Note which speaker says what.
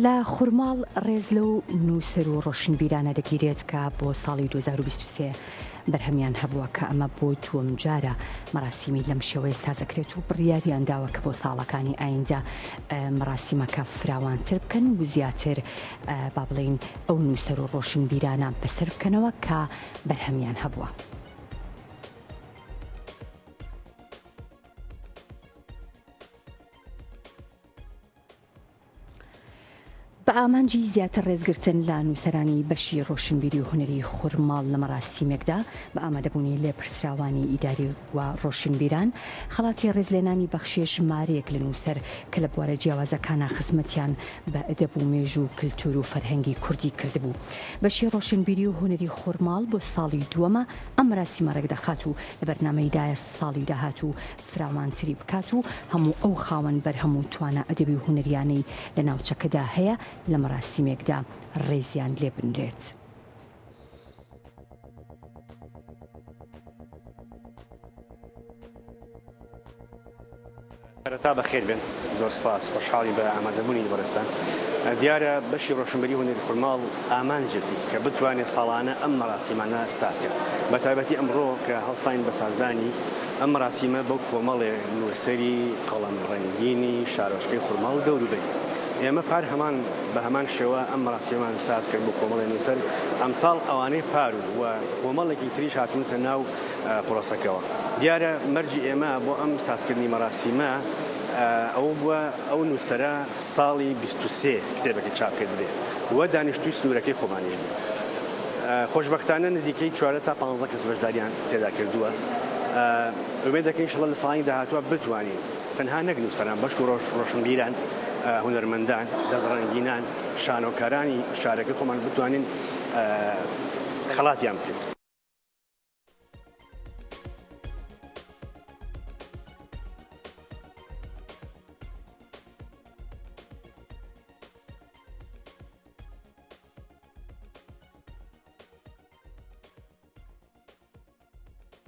Speaker 1: لە خورماڵ ڕێز لەو نووسەر و ڕۆشنبیرانە دەگیرێت کە بۆ ساڵی 2023 بەرهەمیان هەبووە کە ئەمە بۆ دووەم جارە مەراسیمی لەم شێوەیە سازەکرێت و بڕیاریان داوە کە بۆ ساڵەکانی ئایندا مەراسیمەکە فراوانتر بکەن و زیاتر با بڵێین ئەو نووسەر و ڕۆشنبیرانە بەسەر بکەنەوە کە بەرهەمیان هەبووە. بە ئامانجی زیاتر ڕێزگرتن لە نووسەرانی بەشی ڕۆشنبیری و هونەری خورماڵ لە مەراسیمێکدا بە ئامادەبوونی لێپرسراوانی ئیداری و ڕۆشنبیران خەڵاتی ڕێزلێنانی بەخشیە ژمارەیەک لە نووسەر کە لە بوارە جیاوازەکانە خزمەتیان بە ئەدەب و مێژ و کلتور و فەرهەنگی کوردی کردبوو. بەشی ڕۆشنبیری و هونەری خورماڵ بۆ ساڵی دووەمە ئەم مەراسیمە ڕێکدەخات و لە بەرنامەیدایە ساڵی داهات و فراوانتری بکات و هەموو ئەو خاوەن بەرهەم و توانە ئەدەبی و هونەریانەی لە ناوچەکەدا هەیە لە مەراسیمێکدا ڕێزیان لێ بنرێت.
Speaker 2: تا بەخێر بێن، زۆر سپاس، خۆشحاڵی بە ئامادەبوونی وەرزتان. دیارە بەشی ڕۆشنبەری هونەری خورماڵ ئامانجێتی کە بتوانێت ساڵانە ئەم مەراسیمانە سازکە. بە تایبەتی ئەمڕۆ کە هەڵساین بە سازدانی ئەم مەراسیمە بەو کۆمەڵێ نووسەری قەڵەم ڕەنگینی شارۆچکەی خورماڵ و دەوروبەری. ئێمە پار هەمان بە هەمان شێوە ئەم مەراسیمەمان ساز کرد بۆ کۆمەڵی نووسەر ئەمساڵ ئەوانەی پار و کۆمەڵێکی تریش هاتوونتە ناو پرۆسەکەەوە. دیارە مەرجی ئێمە بۆ ئەم سازکردنی مەراسیمە ئەو بووە ئەو نووسەرە ساڵی 23 کتێبەکە چاپکردرێ وە دانیشتووی سنوورەکەی خۆمانیش بێ. خۆشبەختانە نزیکەی 4 تا 15 کەس بەشداریان تێدا کردووە. ئومێد دەکەین ئینشەڵڵا لە ساڵی داهاتووە بتوانین تەنها نەک نووسەران بەشک و ڕۆشنبیران، هونەرمەندان، دەزڕەنگینان، شانۆکارانی شارەکە خۆمان بتوانین خەڵاتیان بکەین.